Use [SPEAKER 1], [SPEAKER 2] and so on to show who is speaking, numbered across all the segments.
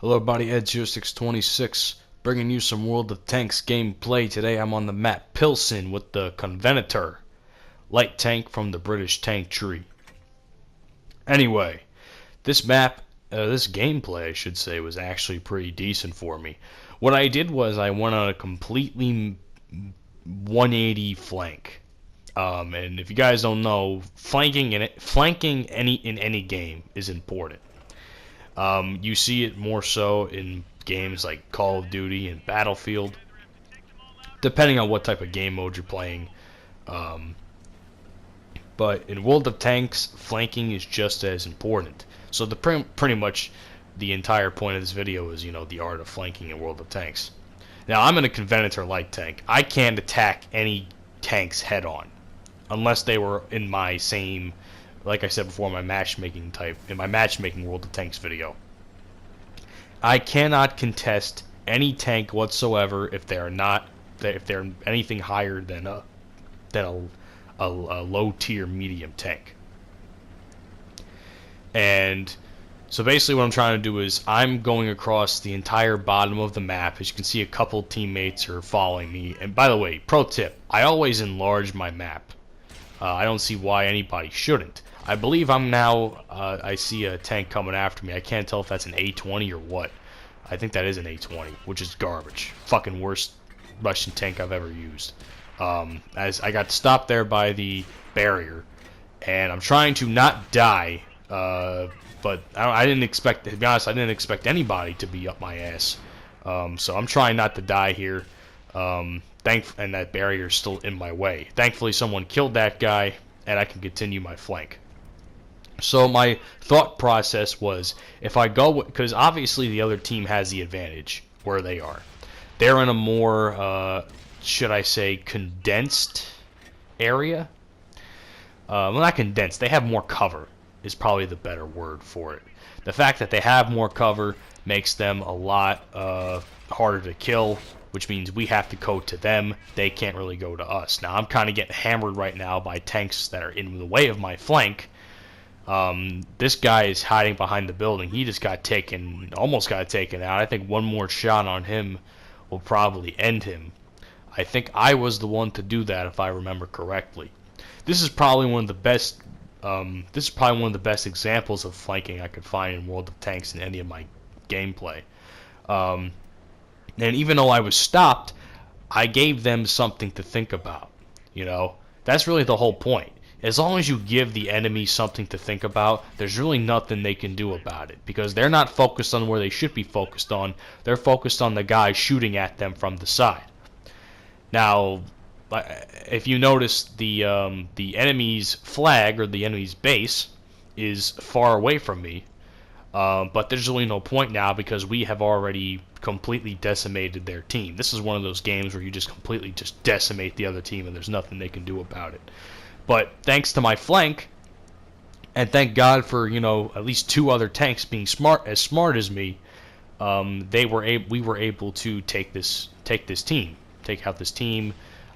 [SPEAKER 1] Hello everybody, Ed0626, bringing you some World of Tanks gameplay. Today I'm on the map Pilsen with the Convenator, light tank from the British tank tree. Anyway, this gameplay I should say, was actually pretty decent for me. What I did was I went on a completely 180 flank. And if you guys don't know, flanking in any game is important. You see it more so in games like Call of Duty and Battlefield, depending on what type of game mode you're playing. Um, but in World of Tanks, flanking is just as important. So pretty much the entire point of this video is, the art of flanking in World of Tanks. Now, I'm in a Convenator light tank. I can't attack any tanks head on, unless they were in my same, like I said before, in my matchmaking World of Tanks video. I cannot contest any tank whatsoever if they're anything higher than a low tier medium tank. And so basically what I'm trying to do is I'm going across the entire bottom of the map. As you can see, a couple teammates are following me. And by the way, pro tip, I always enlarge my map. I don't see why anybody shouldn't. I believe I'm now, I see a tank coming after me. I can't tell if that's an A-20 or what. I think that is an A-20, which is garbage. Fucking worst Russian tank I've ever used. As I got stopped there by the barrier, and I'm trying to not die, but I didn't expect, to be honest, I didn't expect anybody to be up my ass. So I'm trying not to die here. And that barrier is still in my way. Thankfully, someone killed that guy, and I can continue my flank. So my thought process was, if I go, because obviously the other team has the advantage where they are. They're in a more, should I say, condensed area? Well, not condensed. They have more cover is probably the better word for it. The fact that they have more cover makes them a lot harder to kill, which means we have to go to them. They can't really go to us. Now, I'm kind of getting hammered right now by tanks that are in the way of my flank. This guy is hiding behind the building. He just almost got taken out. I think one more shot on him will probably end him. I think I was the one to do that, if I remember correctly. This is probably one of the best. Examples of flanking I could find in World of Tanks in any of my gameplay. And even though I was stopped, I gave them something to think about. That's really the whole point. As long as you give the enemy something to think about, there's really nothing they can do about it, because they're not focused on where they should be focused on. They're focused on the guy shooting at them from the side. Now, if you notice, the enemy's flag, or the enemy's base, is far away from me, but there's really no point now, because we have already completely decimated their team. This is one of those games where you just completely decimate the other team, and there's nothing they can do about it. But thanks to my flank, and thank God for, at least two other tanks being as smart as me, we were able to take out this team.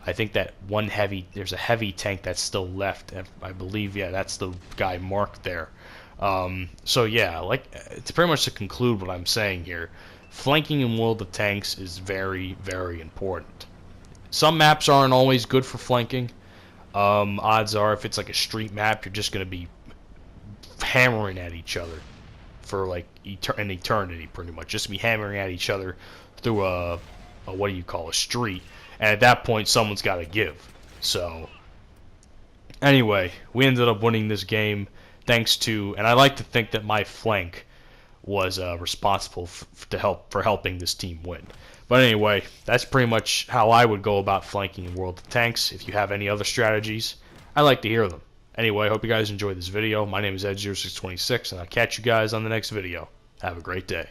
[SPEAKER 1] I think that there's a heavy tank that's still left. I believe, yeah, that's the guy marked there. So yeah, it's pretty much to conclude what I'm saying here. Flanking in World of Tanks is very, very important. Some maps aren't always good for flanking. Odds are, if it's like a street map, you're just going to be hammering at each other for like an eternity, pretty much. Just be hammering at each other through a street. And at that point, someone's got to give. So, anyway, we ended up winning this game thanks to, and I like to think that my flank was responsible for helping this team win. But anyway, that's pretty much how I would go about flanking in World of Tanks. If you have any other strategies, I'd like to hear them. Anyway, I hope you guys enjoyed this video. My name is Ed0626, and I'll catch you guys on the next video. Have a great day.